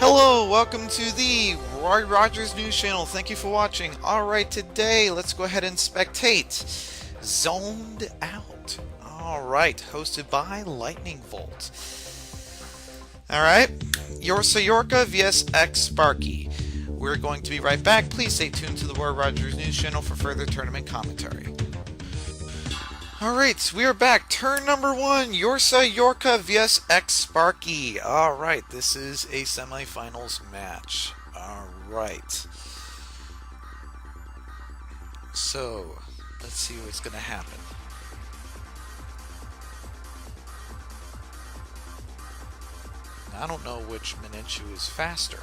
Hello, welcome to the Roy Rogers News Channel. Thank you for watching. Alright, today let's go ahead and spectate Zoned Out. Alright, hosted by Lightning Volt. Alright, Yorsa Yorka vs X Sparky. We're going to be right back. Please stay tuned to the Roy Rogers News Channel for further tournament commentary. Alright, we are back. Turn number one, Yorsa Yorka vs X Sparky. Alright, this is a semifinals match. Alright. So, let's see what's going to happen. I don't know which Mininchu is faster.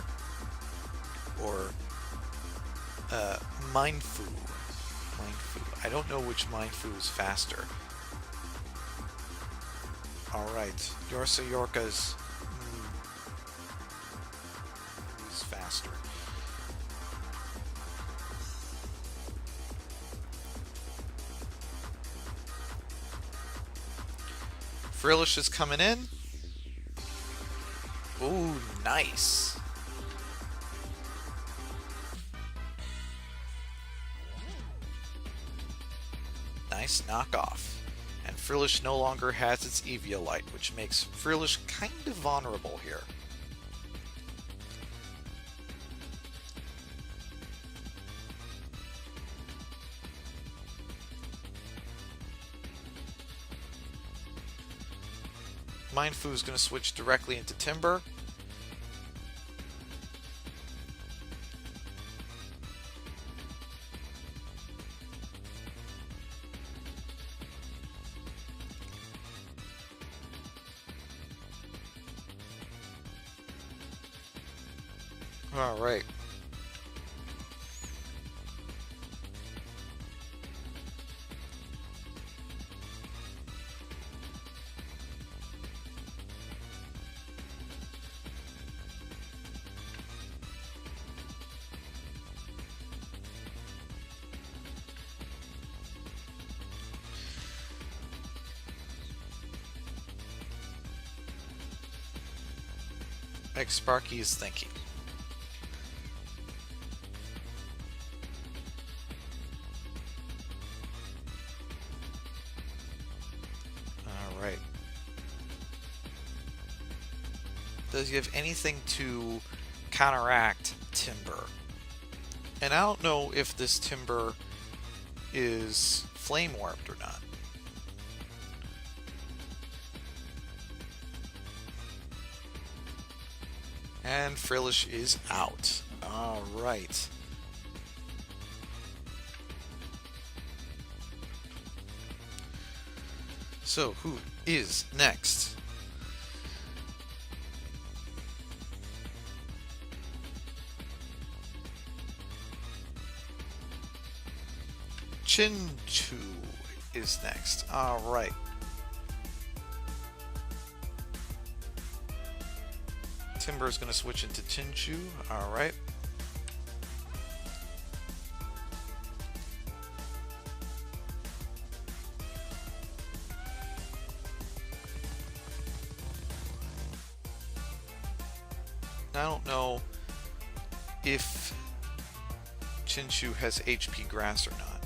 Or, Mindfu. I don't know which Mindfu is faster. Alright, Yorsa Yorka's is faster. Frillish is coming in. Ooh, nice. Nice knockoff. And Frillish no longer has its Eviolite, which makes Frillish kind of vulnerable here. Mindfu is going to switch directly into Timber. All right. X Sparky is thinking. Alright. Does he have anything to counteract Timber? And I don't know if this Timber is flame warped or not. And Frillish is out. Alright. So, who is next? Chinchu is next. Alright. Timber is going to switch into Chinchu. Alright. I don't know if Chinchu has HP Grass or not.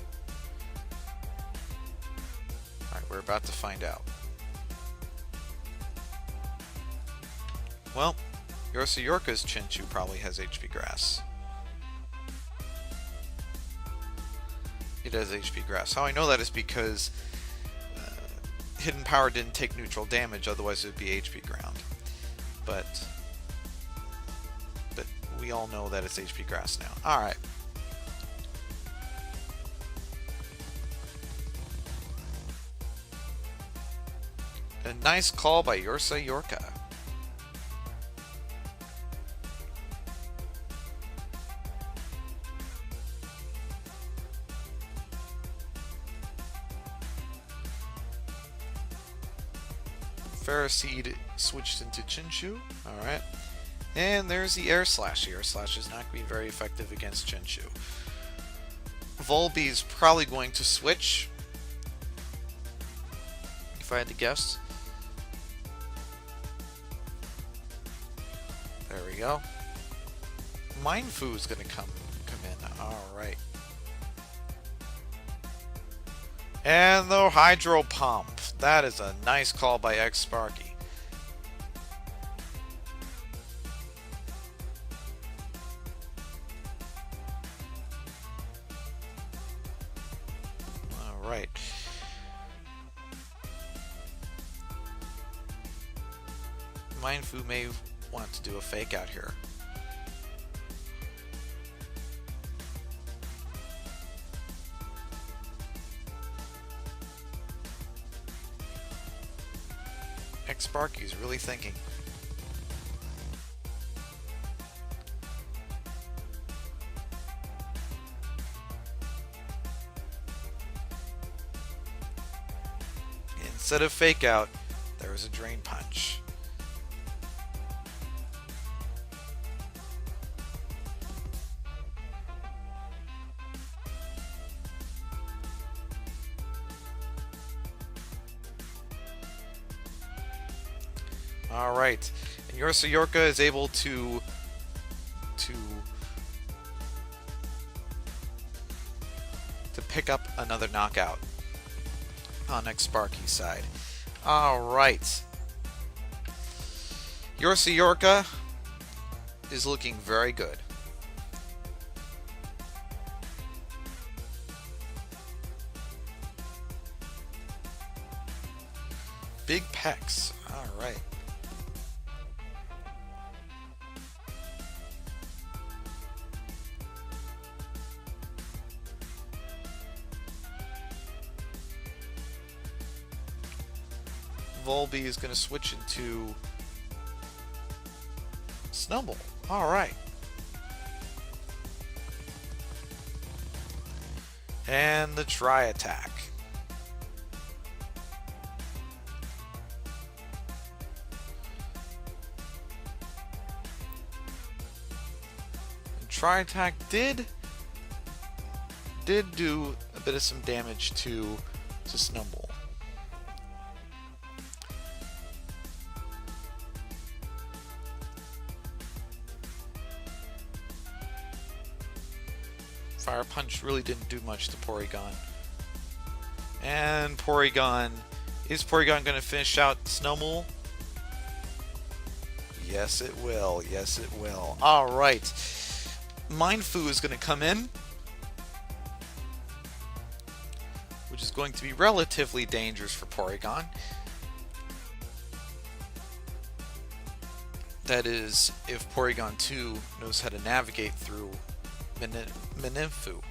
Alright, we're about to find out. Well, Yorsa Yorka's Chinchu probably has HP Grass. It has HP Grass. How I know that is because Hidden Power didn't take neutral damage, otherwise it would be HP Ground. But we all know that it's HP Grass now. Alright. A nice call by Yorsa Yorka. Ferroseed switched into Chinchu. Alright. And there's the Air Slash. The Air Slash is not going to be very effective against Chinchu. Volbee's probably going to switch, if I had to guess. There we go. Mindfu is going to come in. All right. And the Hydro Pump. That is a nice call by X-Sparky. All right. Mindfu may want to do a fake out here. X-Sparky's really thinking. Instead of fake out, there was a drain punch. All right, and Yorsa Yorka is able to pick up another knockout on X-Sparky's side. All right, Yorsa Yorka is looking very good. Big pecs. All right. Volby is going to switch into Snubbull. All right. And the try attack. Try attack did do a bit of some damage to Snubbull. Fire Punch really didn't do much to Porygon. And Porygon, is Porygon going to finish out Snubbull? Yes, it will. Yes, it will. All right. Mindfu is going to come in, which is going to be relatively dangerous for Porygon. That is, if Porygon 2 knows how to navigate through Minimfu.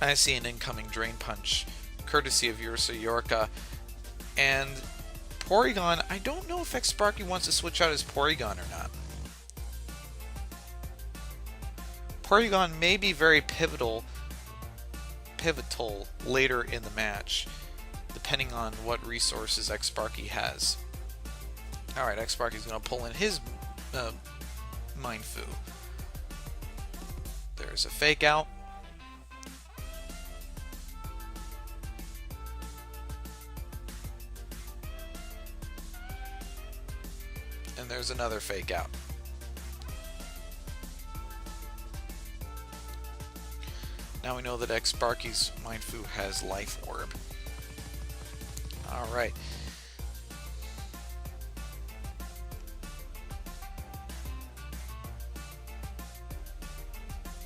I see an incoming Drain Punch, courtesy of Yorsa Yorka. And Porygon, I don't know if X-Sparky wants to switch out his Porygon or not. Porygon may be very pivotal later in the match, depending on what resources X-Sparky has. Alright, X-Sparky's going to pull in his Mindfu. There's a fake out. And there's another fake out. Now we know that X-Sparky's Mindfu has Life Orb. Alright.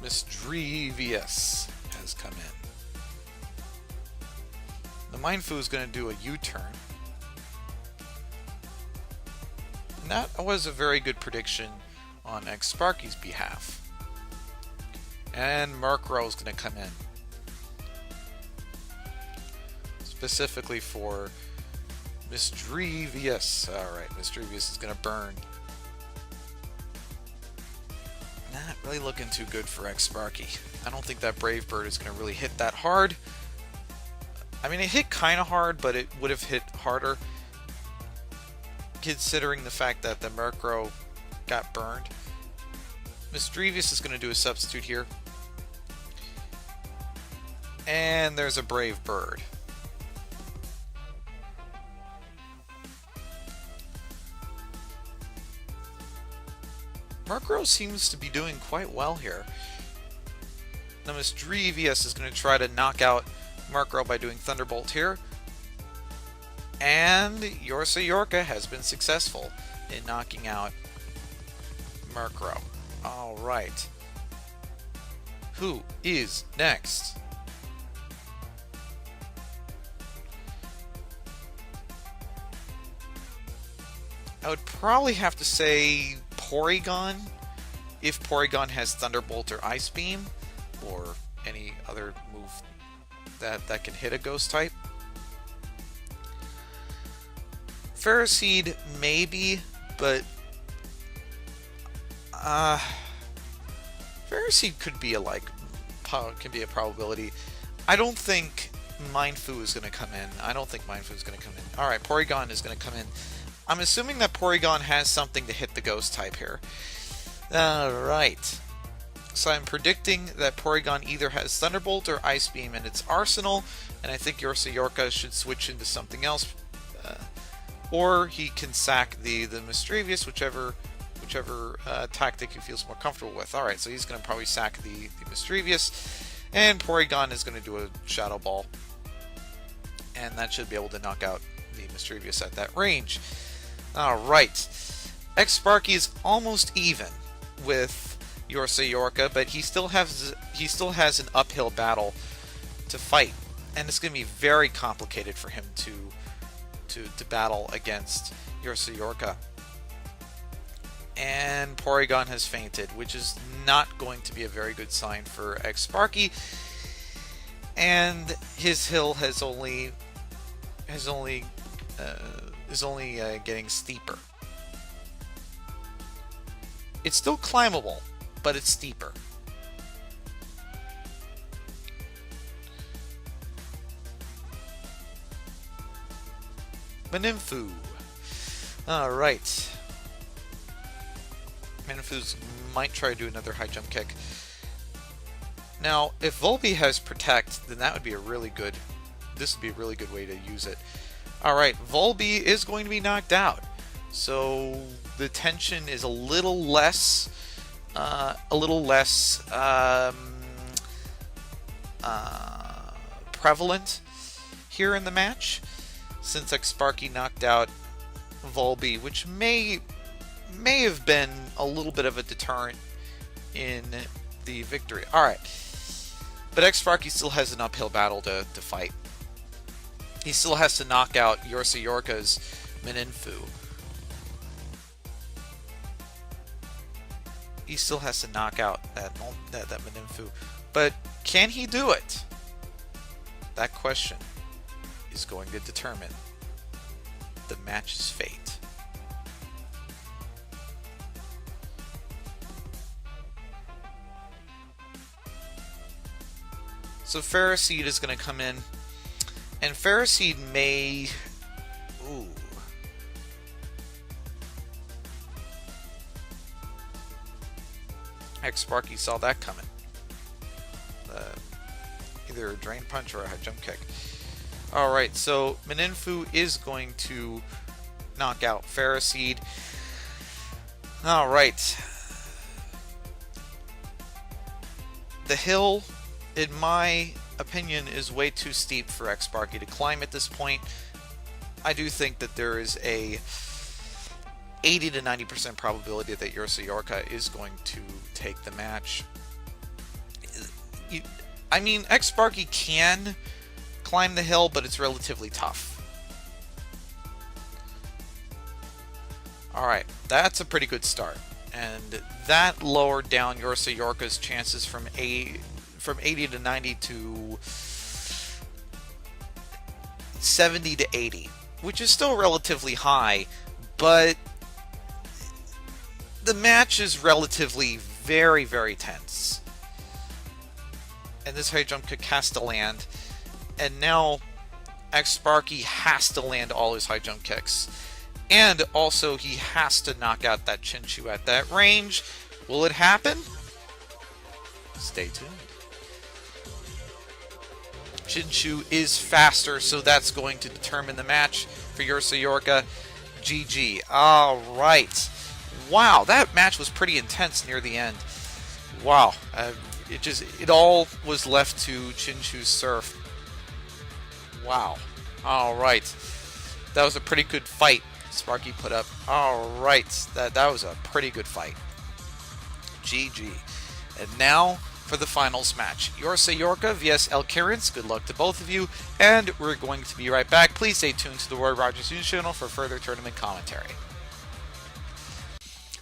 Misdrevious has come in. The Mindfu is going to do a U-turn. And that was a very good prediction on X-Sparky's behalf. And Murkrow is going to come in. Specifically for Misdrevious. Alright, Misdrevious is going to burn. Not really looking too good for X-Sparky. I don't think that Brave Bird is going to really hit that hard. I mean, it hit kind of hard, but it would have hit harder, considering the fact that the Murkrow got burned. Misdrevious is going to do a substitute here. And there's a Brave Bird. Murkrow seems to be doing quite well here. Now Misdreavus is going to try to knock out Murkrow by doing Thunderbolt here. And Yorka has been successful in knocking out Murkrow. Alright. Who is next? I would probably have to say Porygon, if Porygon has Thunderbolt or Ice Beam, or any other move that can hit a Ghost type. Ferroseed, maybe, but Ferroseed could be a can be a probability. I don't think Mindfu is going to come in. All right, Porygon is going to come in. I'm assuming that Porygon has something to hit the Ghost type here. Alright. So I'm predicting that Porygon either has Thunderbolt or Ice Beam in its arsenal, and I think Yorka should switch into something else. Or he can sack the Misdreavus, whichever tactic he feels more comfortable with. Alright, so he's going to probably sack the Misdreavus, and Porygon is going to do a Shadow Ball. And that should be able to knock out the Misdreavus at that range. Alright, X-Sparky is almost even with Yorka, but he still has an uphill battle to fight, and it's going to be very complicated for him to battle against Yorka. And Porygon has fainted, which is not going to be a very good sign for X-Sparky, and his hill is only getting steeper. It's still climbable, but it's steeper. Manimfu. Alright. Manimfu might try to do another high jump kick. Now, if Volbeat has Protect, then that would be a really good... This would be a really good way to use it. Alright, Volbeat is going to be knocked out. So the tension is a little less prevalent here in the match, since X-Sparky knocked out Volbeat, which may have been a little bit of a deterrent in the victory. Alright, but X-Sparky still has an uphill battle to fight. He still has to knock out Yorka's Manimfu. He still has to knock out that Manimfu. But can he do it? That question is going to determine the match's fate. So Ferroseed is going to come in, and Ferroseed may... Ooh. X-Sparky saw that coming. Either a Drain Punch or a High Jump Kick. Alright, so Manimfu is going to knock out Ferroseed. Alright. The hill, in my opinion, is way too steep for X-Sparky to climb at this point. I do think that there is a 80 to 90% probability that Yorka is going to take the match. I mean, X-Sparky can climb the hill, but it's relatively tough. Alright, that's a pretty good start. And that lowered down Yorka's chances from 80 to 90 to 70 to 80, which is still relatively high, but the match is relatively very, very tense. And this high jump kick has to land. And now X-Sparky has to land all his high jump kicks. And also he has to knock out that Chinchou at that range. Will it happen? Stay tuned. Chinchu is faster, so that's going to determine the match for Ursa Yorka. GG. All right. Wow, that match was pretty intense near the end. Wow. It all was left to Chinchu's surf. Wow. All right. That was a pretty good fight Sparky put up. All right. That was a pretty good fight. GG. And now for the finals match. Ursa Yorka vs Elcurrence. Good luck to both of you. And we're going to be right back. Please stay tuned to the Roy Rogers News Channel for further tournament commentary.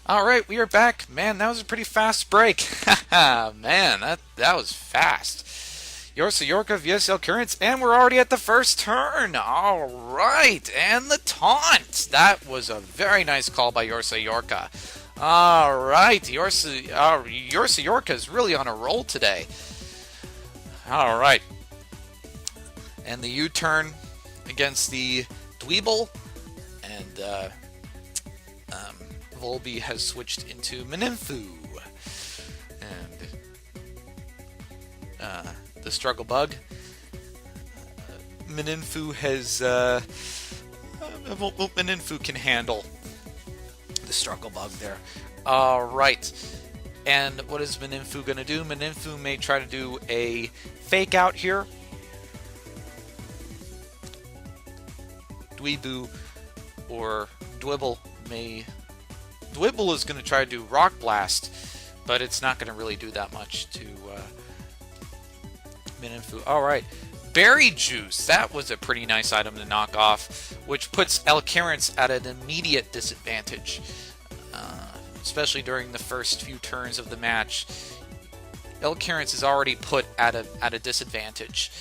Alright, we are back. Man, that was a pretty fast break. Man, that was fast. Ursa Yorka vs Elcurrence, and we're already at the first turn. Alright, and the taunt. That was a very nice call by Ursa Yorka. Alright, Ursa Yorka is really on a roll today. Alright. And the U-turn against the Dweeble, and Volby has switched into Mininfu. And the Struggle Bug. Mininfu has Mininfu can handle the Struggle Bug there. Alright. And what is Mininfu going to do? Mininfu may try to do a fake out here. Dweebu or Dwibble may... Dwibble is going to try to do Rock Blast, but it's not going to really do that much to Mininfu. Alright. Berry Juice. That was a pretty nice item to knock off, which puts Elcurrence at an immediate disadvantage, especially during the first few turns of the match. Elcurrence is already put at a disadvantage.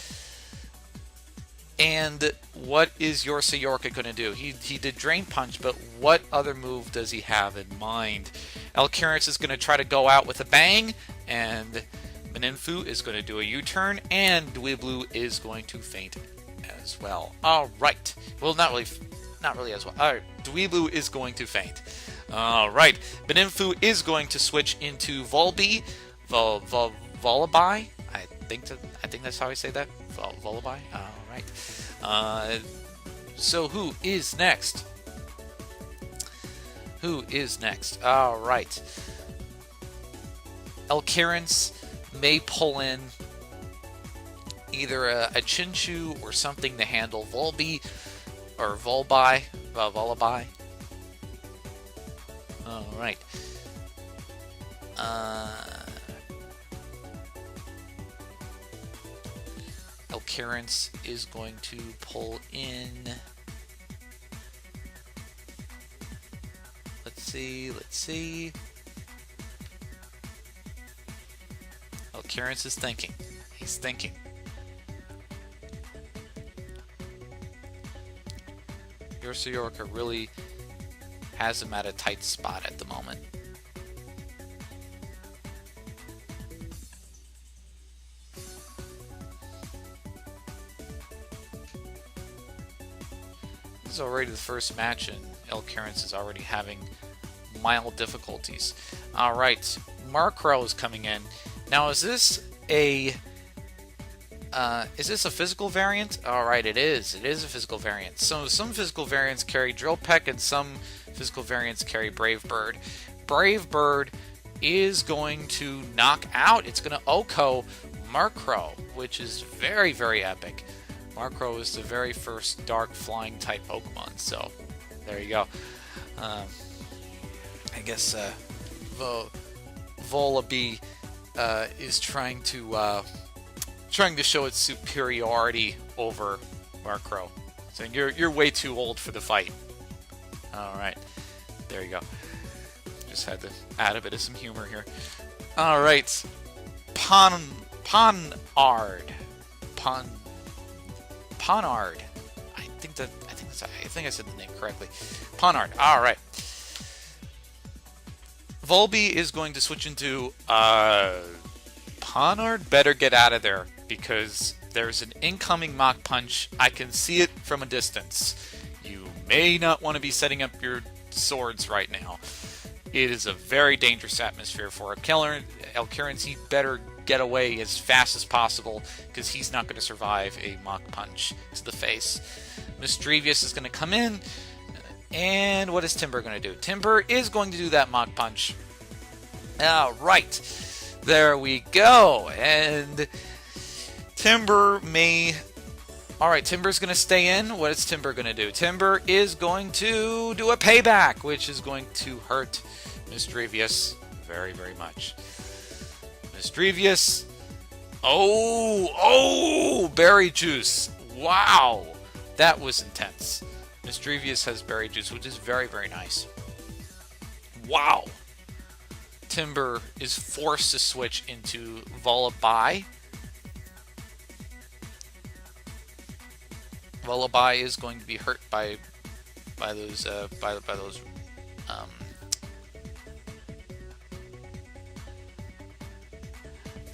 And what is Ursa Yorka going to do? He did Drain Punch, but what other move does he have in mind? Elcurrence is going to try to go out with a bang, and Mininfu is going to do a U-turn, and Dweeblu is going to faint as well. Alright. Well, not really as well. Alright, Dweeblu is going to faint. Alright. Mininfu is going to switch into Volby. Volby? I think that's how I say that. Volby? Alright. So who is next? Who is next? Alright. Elcurrence may pull in either a Chinchu or something to handle Volby or Volby. Volby. Alright. Elcurrence is going to pull in... Let's see. Elcurrence is thinking. He's thinking. Ursa Yorka really has him at a tight spot at the moment. This is already the first match, and Elcurrence is already having mild difficulties. Alright, Markrow is coming in. Now, is this a physical variant? Alright, it is. It is a physical variant. So some physical variants carry Drill Peck, and some physical variants carry Brave Bird. Brave Bird is going to knock out, it's going to OHKO Markrow, which is very, very epic. Markrow is the very first dark flying type Pokemon, so there you go. I guess Volby is trying to show its superiority over Markrow, saying you're way too old for the fight. All right, there you go. Just had to add a bit of some humor here. All right, Ponard. I think I said the name correctly. Ponard. All right. Volby is going to switch into Ponard. Better get out of there because there's an incoming Mach Punch. I can see it from a distance. You may not want to be setting up your swords right now. It is a very dangerous atmosphere for Elcurrence. He better get away as fast as possible because he's not going to survive a Mach Punch to the face. Misdreavus is going to come in, and what is Timburr going to do? Timburr is going to do that Mach Punch. Alright, there we go, and Timburr may... Alright, Timburr's going to stay in. What is Timburr going to do? Timburr is going to do a payback, which is going to hurt Misdreavus very, very much. Misdreavus. Oh, berry juice. Wow, that was intense. Misdreavus has berry juice, which is very, very nice. Wow. Timburr is forced to switch into Vullaby. Vullaby is going to be hurt by those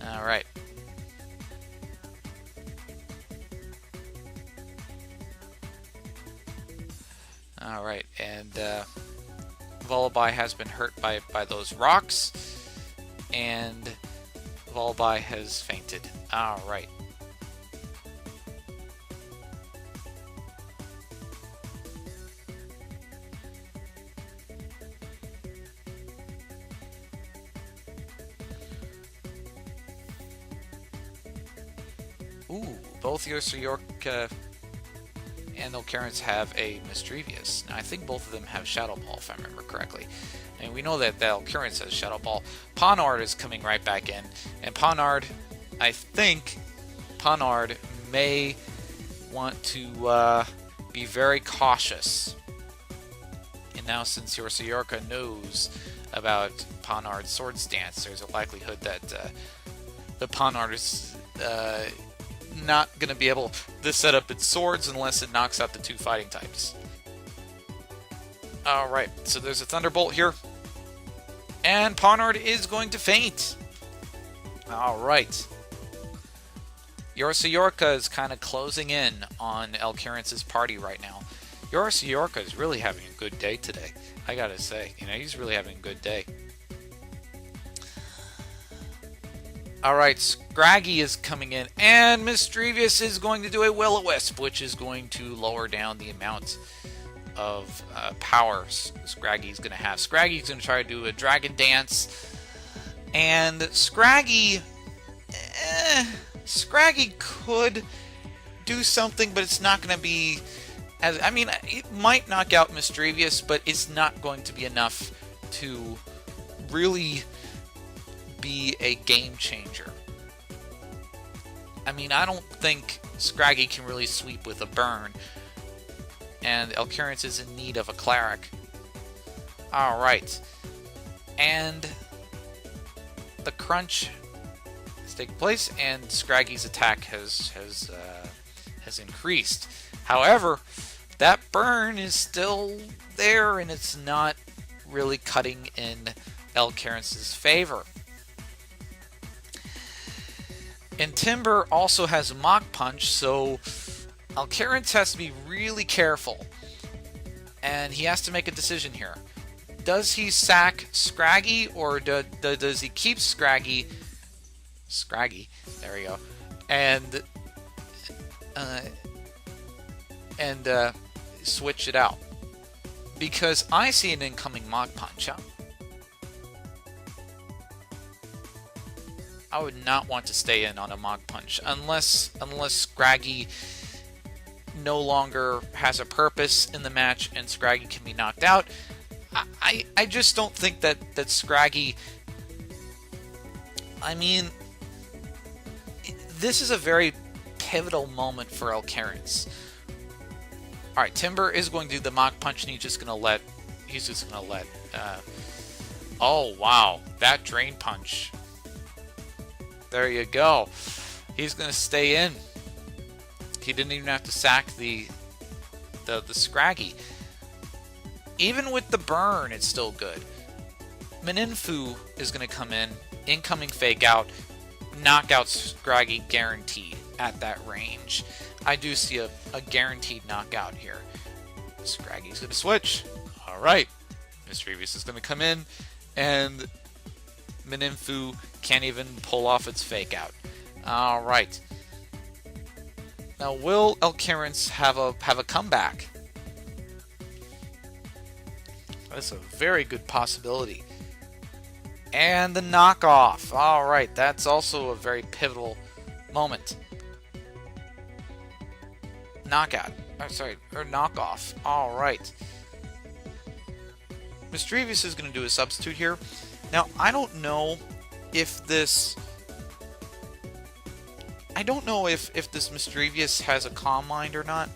all right. All right, and Vullaby has been hurt by those rocks, and Vullaby has fainted. All right. Ooh, both York and Alcarence have a Misdreavus. Now, I think both of them have Shadow Ball, if I remember correctly. And we know that Alcarence has Shadow Ball. Pawniard is coming right back in. And Pawniard, I think Pawniard may want to be very cautious. And now, since York knows about Pawniard's Sword Stance, there's a likelihood that the Pawniard is not going to be able to set up its swords unless it knocks out the two fighting types. Alright, so there's a Thunderbolt here. And Pawniard is going to faint. Alright. Yorka is kind of closing in on Alcarence's party right now. Yorka is really having a good day today, I gotta say. You know, he's really having a good day. Alright, Scraggy is coming in, and Misdreavus is going to do a Will-O-Wisp, which is going to lower down the amount of power Scraggy's going to have. Scraggy's going to try to do a Dragon Dance, and Scraggy could do something, but it's not going to be... I mean, it might knock out Misdreavus, but it's not going to be enough to really be a game changer. I mean, I don't think Scraggy can really sweep with a burn, and Alcarence is in need of a cleric. Alright, and the crunch has taken place, and Scraggy's attack has increased. However, that burn is still there, and it's not really cutting in Alcarence's favor. And Timburr also has Mach Punch, so Alcarence has to be really careful. And he has to make a decision here. Does he sack Scraggy, or does he keep Scraggy, there we go, and switch it out? Because I see an incoming Mach Punch, huh? I would not want to stay in on a Mach Punch unless Scraggy no longer has a purpose in the match and Scraggy can be knocked out. I just don't think that Scraggy... I mean, this is a very pivotal moment for Alcarence. Alright, Timburr is going to do the Mach Punch, and he's just gonna let oh wow, that Drain Punch. There you go. He's gonna stay in. He didn't even have to sack the Scraggy. Even with the burn, it's still good. Mininfu is gonna come in, incoming Fake Out, knockout Scraggy guaranteed at that range. I do see a guaranteed knockout here. Scraggy's gonna switch. Alright. Misdreavus is gonna come in, and Mininfu can't even pull off its fake out. Alright. Now, will Elcurence have a comeback? That's a very good possibility. And the knockoff. Alright, that's also a very pivotal moment. Knockout. Oh, sorry, or knockoff. Alright. Misdreavus is going to do a substitute here. Now, I don't know if this... I don't know if this Misdreavus has a Calm Mind or not.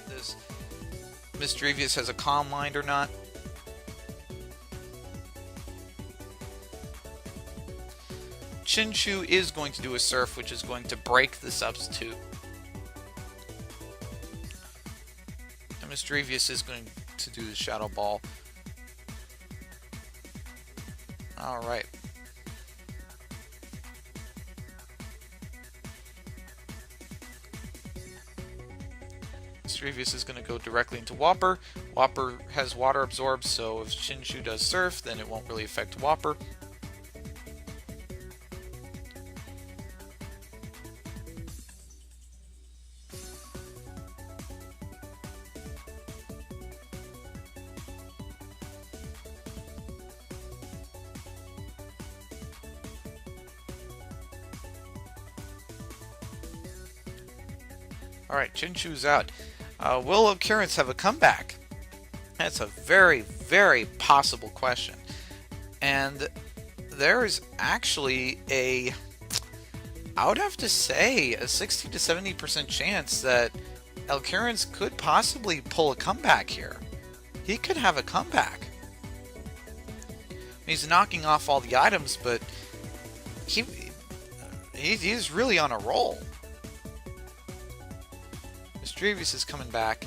This Misdreavus has a Calm Mind or not. Chinchou is going to do a Surf, which is going to break the substitute. And Misdreavus is going to do the Shadow Ball. Alright. Misdreavus is going to go directly into Whopper. Whopper has Water Absorbed, so if Chinchou does Surf, then it won't really affect Whopper. Alright, Chinchou's out. Will Elcurence have a comeback? That's a very, very possible question. And there is actually I would have to say, a 60 to 70% chance that Elcurence could possibly pull a comeback here. He could have a comeback. He's knocking off all the items, but he's really on a roll. Misdreavus is coming back.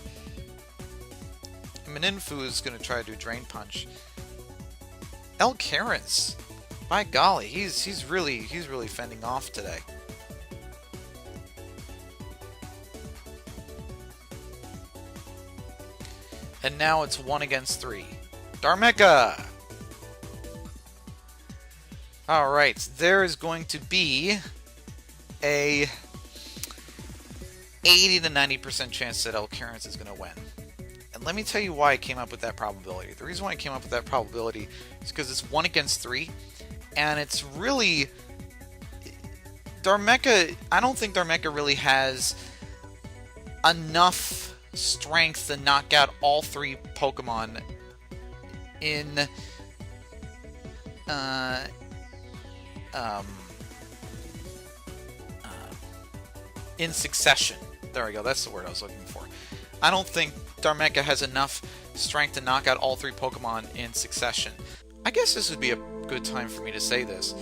Mininfu is going to try to do Drain Punch. Elcurence, by golly, he's really fending off today. And now it's 1 against 3. Darumaka! Alright, there is going to be a 80 to 90% chance that Elcurence is going to win. And let me tell you why I came up with that probability. The reason why I came up with that probability is because it's 1 against 3, and it's really... Darumaka, I don't think Darumaka really has enough strength to knock out all 3 Pokemon in succession. There we go, that's the word I was looking for. I don't think Darumaka has enough strength to knock out all 3 Pokemon in succession. I guess this would be a good time for me to say this.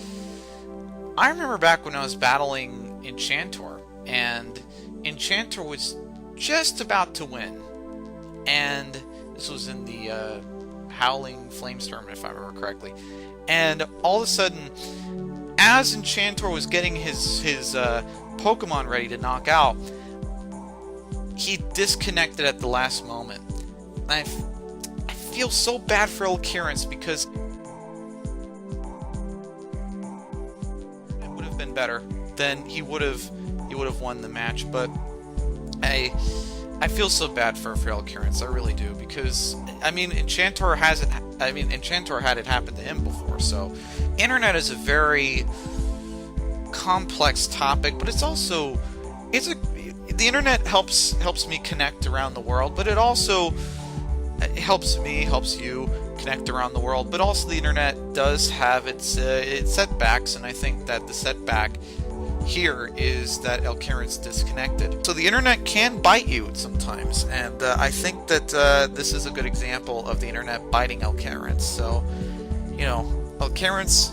I remember back when I was battling Enchantor, and Enchantor was just about to win. And this was in the Howling Flames tournament, if I remember correctly. And all of a sudden, as Enchantor was getting his Pokemon ready to knock out, he disconnected at the last moment. And I feel so bad for Elcurence because it would have been better. Then he would have won the match. But I feel so bad for Elcurence. I really do, because I mean Enchantor had it happen to him before. So internet is a very complex topic, but the internet helps me connect around the world, but it also helps you connect around the world. But also the internet does have its setbacks, and I think that the setback here is that Elcurence disconnected. So the internet can bite you sometimes, and I think that this is a good example of the internet biting Elcurence. So, you know, Elcurence,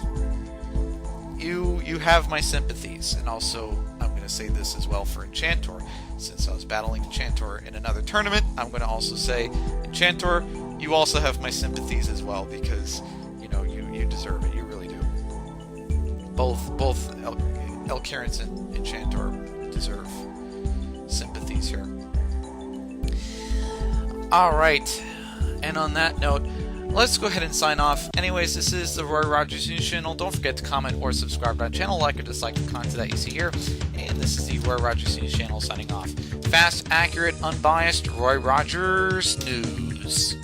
you have my sympathies. And also, I'm going to say this as well for Enchantor. Since I was battling Enchantor in another tournament, I'm going to also say, Enchantor, you also have my sympathies as well, because, you know, you deserve it. You really do. Both Elcurence and Enchantor deserve sympathies here. Alright. And on that note, let's go ahead and sign off. Anyways, this is the Roy Rogers News Channel. Don't forget to comment or subscribe to our channel, like or dislike the content that you see here. And this is the Roy Rogers News Channel signing off. Fast, accurate, unbiased Roy Rogers News.